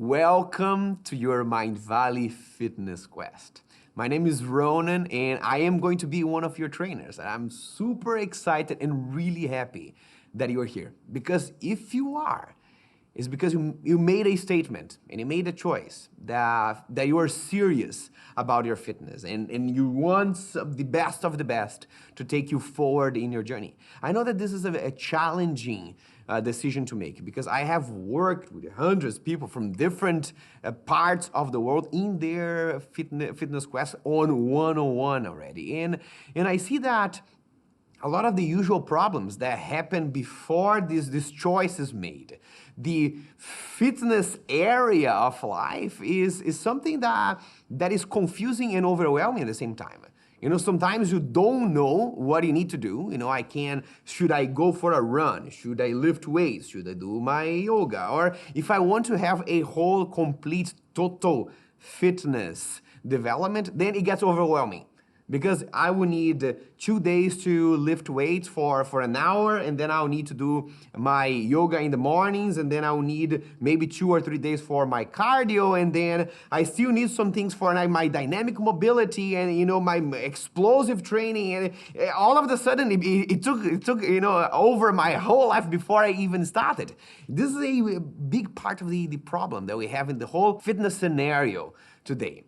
Welcome to your Mind Valley Fitness Quest. My name is Ronan and I am going to be one of your trainers. I'm super excited and really happy that you're here. Because if you are, it's because you made a statement and you made a choice that you are serious about your fitness and you want the best of the best to take you forward in your journey. I know that this is a challenging decision to make because I have worked with hundreds of people from different parts of the world in their fitness quest on one-on-one already. And I see that a lot of the usual problems that happen before this choice is made, the fitness area of life is something that is confusing and overwhelming at the same time. You know, sometimes you don't know what you need to do. You know, should I go for a run? Should I lift weights? Should I do my yoga? Or if I want to have a whole, complete, total fitness development, then it gets overwhelming. Because I will need 2 days to lift weights for an hour, and then I'll need to do my yoga in the mornings, and then I'll need maybe 2 or 3 days for my cardio, and then I still need some things for my dynamic mobility and my explosive training, and all of a sudden it took over my whole life before I even started. This is a big part of the problem that we have in the whole fitness scenario today.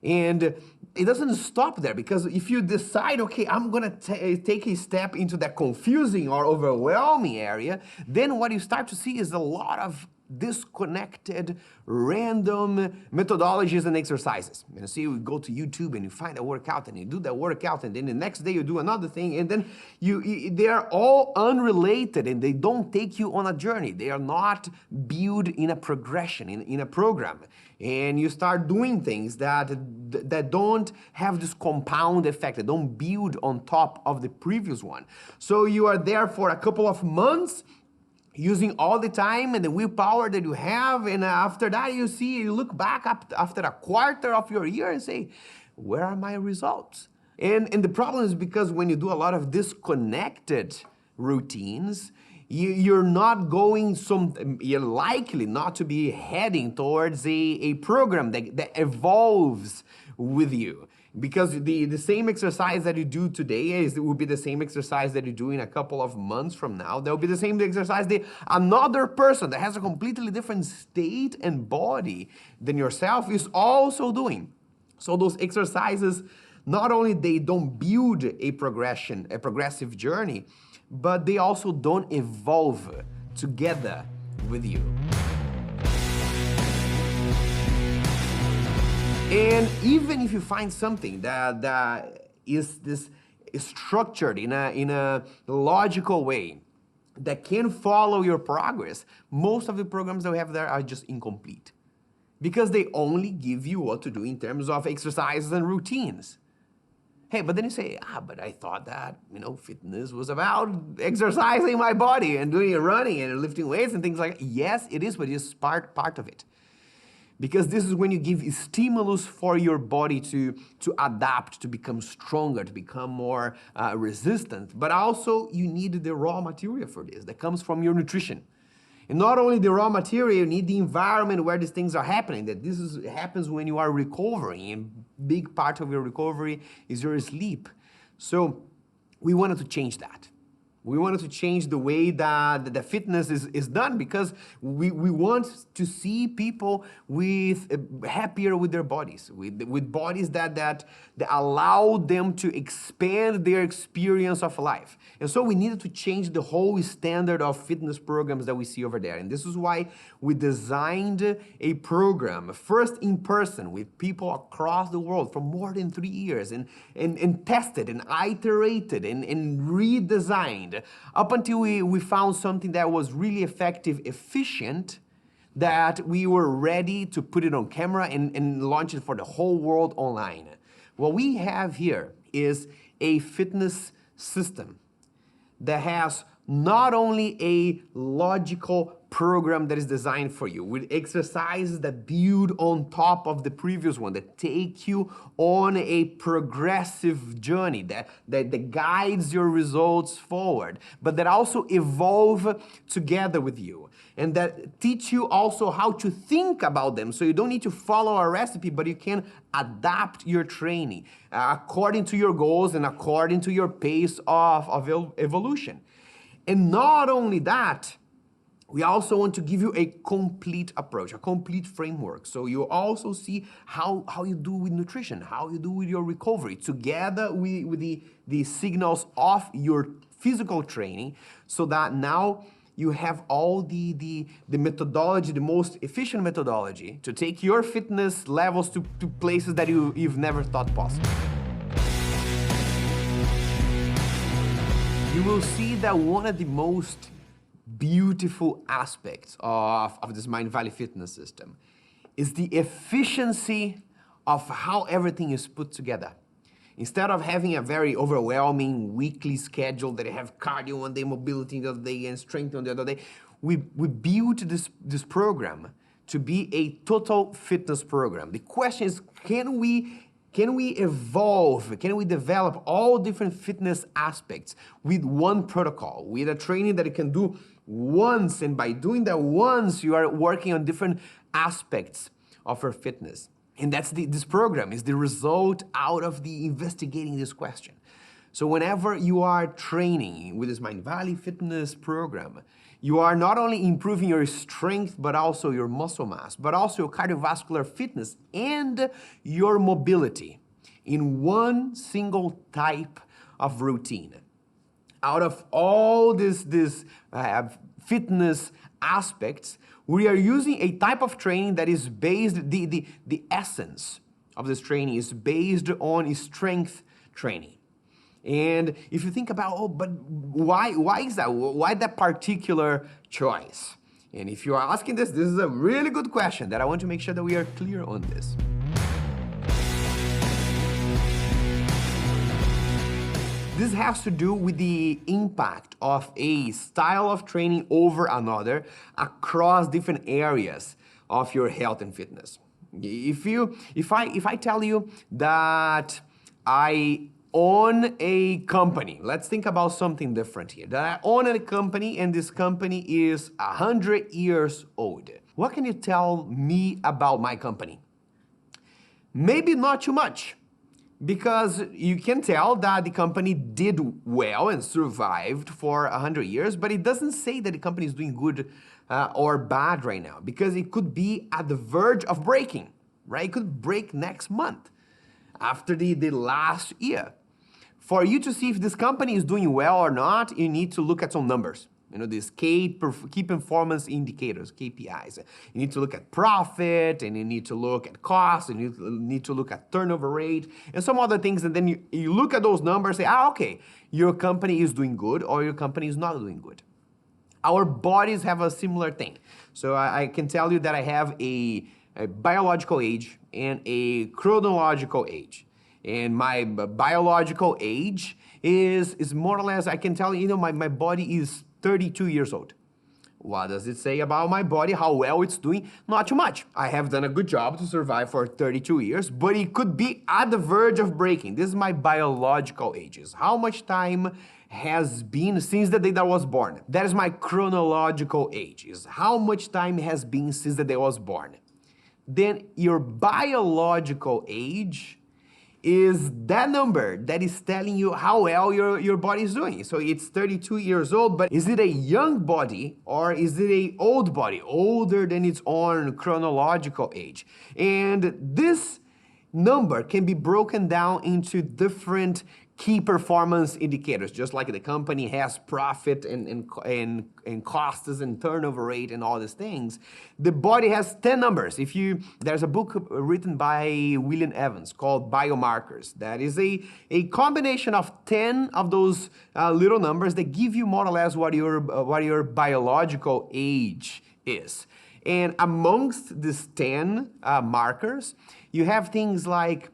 And it doesn't stop there, because if you decide, okay, I'm gonna take a step into that confusing or overwhelming area, then what you start to see is a lot of disconnected, random methodologies and exercises. You see, you go to YouTube and you find a workout and you do that workout, and then the next day you do another thing, and then they are all unrelated and they don't take you on a journey. They are not built in a progression, in a program. And you start doing things that don't have this compound effect, that don't build on top of the previous one. So you are there for a couple of months, using all the time and the willpower that you have, and after that you look back up after a quarter of your year and say, where are my results? And the problem is because when you do a lot of disconnected routines, you're likely not to be heading towards a program that evolves with you. Because the same exercise that you do today will be the same exercise that you do in a couple of months from now. There will be the same exercise that another person that has a completely different state and body than yourself is also doing. So those exercises, not only they don't build a progressive journey, but they also don't evolve together with you. And even if you find something that is structured in a logical way that can follow your progress, most of the programs that we have there are just incomplete. Because they only give you what to do in terms of exercises and routines. Hey, but then you say, but I thought that, fitness was about exercising my body and doing running and lifting weights and things like that. Yes, it is, but it's part of it. Because this is when you give stimulus for your body to adapt, to become stronger, to become more resistant. But also you need the raw material for this that comes from your nutrition. And not only the raw material, you need the environment where these things are happening. That happens when you are recovering, and big part of your recovery is your sleep. So we wanted to change that. We wanted to change the way that the fitness is done, because we want to see people happier with their bodies, with bodies that allow them to expand their experience of life. And so we needed to change the whole standard of fitness programs that we see over there. And this is why we designed a program, first in person, with people across the world for more than 3 years, and tested and iterated and redesigned up until we found something that was really effective, efficient, that we were ready to put it on camera and launch it for the whole world online. What we have here is a fitness system that has not only a logical program that is designed for you, with exercises that build on top of the previous one, that take you on a progressive journey, that guides your results forward, but that also evolve together with you. and that teach you also how to think about them. So you don't need to follow a recipe, but you can adapt your training according to your goals and according to your pace of evolution. And not only that, we also want to give you a complete approach, a complete framework. So you also see how you do with nutrition, how you do with your recovery, together with the signals of your physical training, so that now you have all the methodology, the most efficient methodology to take your fitness levels to places that you've never thought possible. You will see that one of the most beautiful aspects of this Mind Valley fitness system is the efficiency of how everything is put together. Instead of having a very overwhelming weekly schedule that you have cardio one day, mobility the other day, and strength on the other day, we built this program to be a total fitness program. The question is, can we evolve, can we develop all different fitness aspects with one protocol, with a training that you can do once, and by doing that once, you are working on different aspects of your fitness. And this program is the result out of the investigating this question. So whenever you are training with this Mind Valley fitness program, you are not only improving your strength, but also your muscle mass, but also your cardiovascular fitness and your mobility in one single type of routine. Out of all this fitness aspects, we are using a type of training that is based, the essence of this training is based on strength training. And if you think about, but why is that? Why that particular choice? And if you are asking this is a really good question that I want to make sure that we are clear on this. This has to do with the impact of a style of training over another across different areas of your health and fitness. If I tell you that I own a company, let's think about something different here. That I own a company and this company is 100 years old. What can you tell me about my company? Maybe not too much. Because you can tell that the company did well and survived for 100 years, but it doesn't say that the company is doing good or bad right now, because it could be at the verge of breaking, right? It could break next month after the last year. For you to see if this company is doing well or not, you need to look at some numbers. You know, these key performance indicators, KPIs. You need to look at profit, and you need to look at cost, and you need to look at turnover rate, and some other things. And then you look at those numbers and say, okay, your company is doing good or your company is not doing good. Our bodies have a similar thing. So I can tell you that I have a biological age and a chronological age. And my biological age is more or less, I can tell you, my body is 32 years old. What does it say about my body, how well it's doing? Not too much. I have done a good job to survive for 32 years, but it could be at the verge of breaking. This is my biological ages. How much time has been since the day that I was born? That is my chronological age, is how much time has been since the day I was born. Then your biological age is that number that is telling you how well your body is doing. So it's 32 years old, but is it a young body or is it an old body, older than its own chronological age? And this number can be broken down into different key performance indicators, just like the company has profit and costs and turnover rate and all these things. The body has 10 numbers. There's a book written by William Evans called Biomarkers. That is a combination of 10 of those little numbers that give you more or less what your biological age is. And amongst these 10 markers, you have things like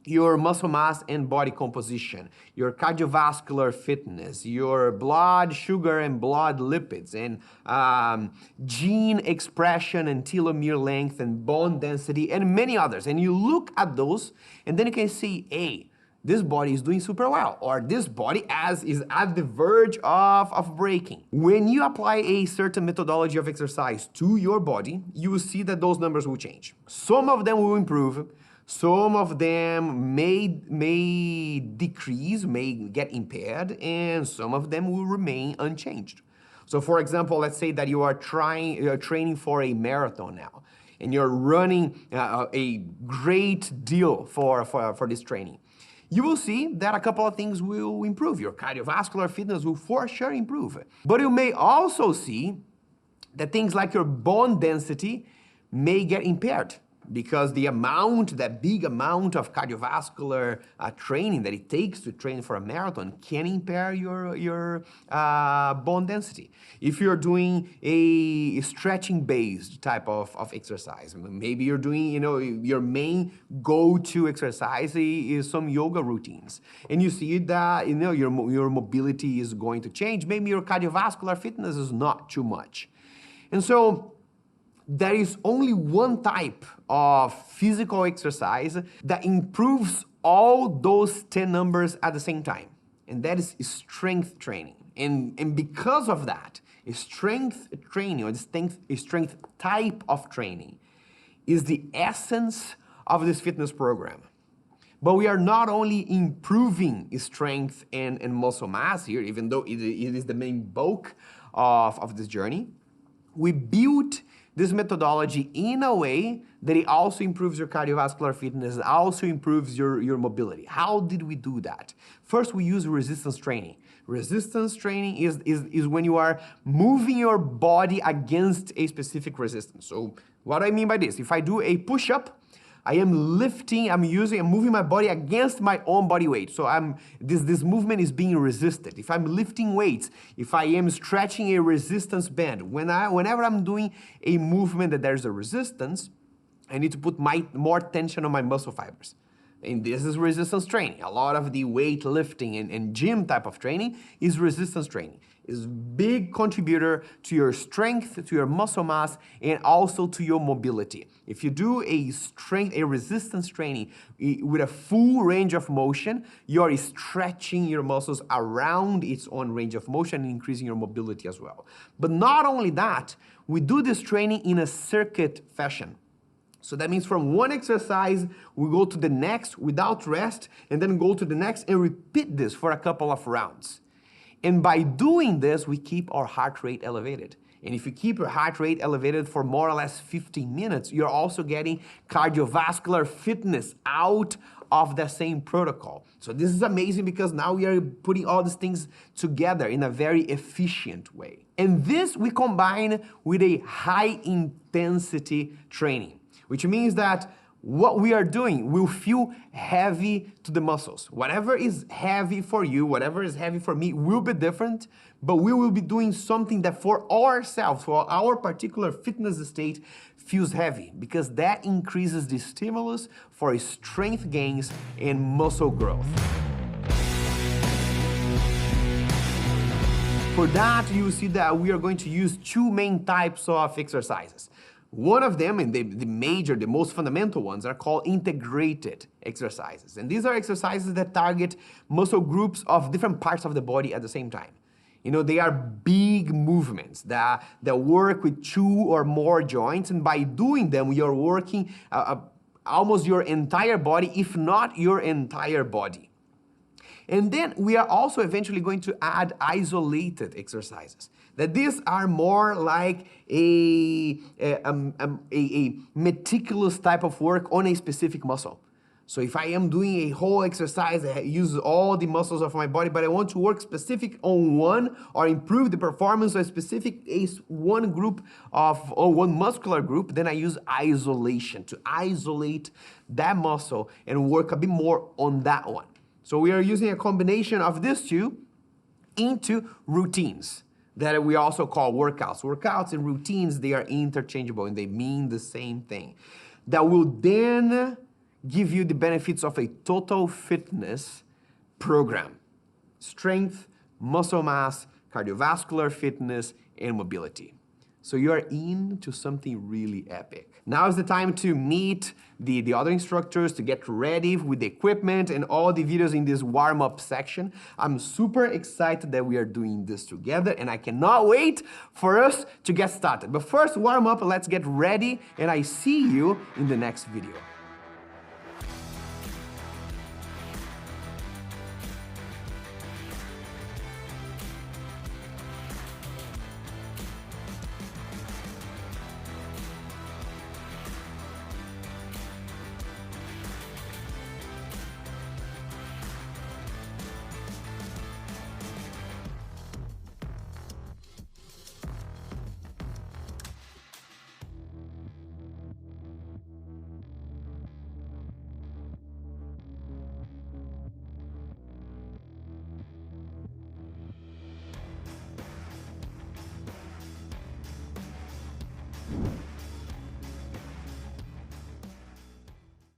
your muscle mass and body composition, your cardiovascular fitness, your blood sugar and blood lipids, and gene expression and telomere length and bone density and many others. And you look at those and then you can see, hey, this body is doing super well, or this body is at the verge of breaking. When you apply a certain methodology of exercise to your body, you will see that those numbers will change. Some of them will improve, some of them may decrease, may get impaired, and some of them will remain unchanged. So for example, let's say that you are training for a marathon now, and you're running a great deal for this training. You will see that a couple of things will improve. Your cardiovascular fitness will for sure improve. But you may also see that things like your bone density may get impaired, because that big amount of cardiovascular training that it takes to train for a marathon can impair your bone density. If you're doing a stretching-based type of exercise, maybe you're doing, your main go-to exercise is some yoga routines, and you see that, your mobility is going to change. Maybe your cardiovascular fitness is not too much. And so, there is only one type of physical exercise that improves all those 10 numbers at the same time, and that is strength training. And because of that, strength training, or strength type of training, is the essence of this fitness program. But we are not only improving strength and muscle mass here, even though it is the main bulk of this journey. We built this methodology in a way that it also improves your cardiovascular fitness, also improves your mobility. How did we do that? First, we use resistance training. Resistance training is when you are moving your body against a specific resistance. So what do I mean by this? If I do a push-up, I am moving my body against my own body weight. So this movement is being resisted. If I'm lifting weights, if I am stretching a resistance band, whenever I'm doing a movement that there's a resistance, I need to put more tension on my muscle fibers. And this is resistance training. A lot of the weight lifting and gym type of training is resistance training. Is a big contributor to your strength, to your muscle mass, and also to your mobility. If you do a resistance training with a full range of motion, you're stretching your muscles around its own range of motion and increasing your mobility as well. But not only that, we do this training in a circuit fashion. So that means from one exercise, we go to the next without rest, and then go to the next and repeat this for a couple of rounds. And by doing this, we keep our heart rate elevated. And if you keep your heart rate elevated for more or less 15 minutes, you're also getting cardiovascular fitness out of the same protocol. So this is amazing, because now we are putting all these things together in a very efficient way. And this we combine with a high intensity training, which means that what we are doing will feel heavy to the muscles. Whatever is heavy for you, whatever is heavy for me will be different, but we will be doing something that for ourselves, for our particular fitness state, feels heavy, because that increases the stimulus for strength gains and muscle growth. For that, you see that we are going to use two main types of exercises. One of them, and the most fundamental ones, are called integrated exercises. And these are exercises that target muscle groups of different parts of the body at the same time. They are big movements that work with two or more joints, and by doing them, you're working almost your entire body, if not your entire body. And then we are also eventually going to add isolated exercises. That these are more like a meticulous type of work on a specific muscle. So if I am doing a whole exercise that uses all the muscles of my body, but I want to work specific on one or improve the performance of one group or one muscular group, then I use isolation to isolate that muscle and work a bit more on that one. So we are using a combination of these two into routines that we also call workouts. Workouts and routines, they are interchangeable and they mean the same thing. That will then give you the benefits of a total fitness program. Strength, muscle mass, cardiovascular fitness, and mobility. So you are into something really epic. Now is the time to meet the other instructors, to get ready with the equipment and all the videos in this warm-up section. I'm super excited that we are doing this together, and I cannot wait for us to get started. But first, warm up, let's get ready, and I see you in the next video.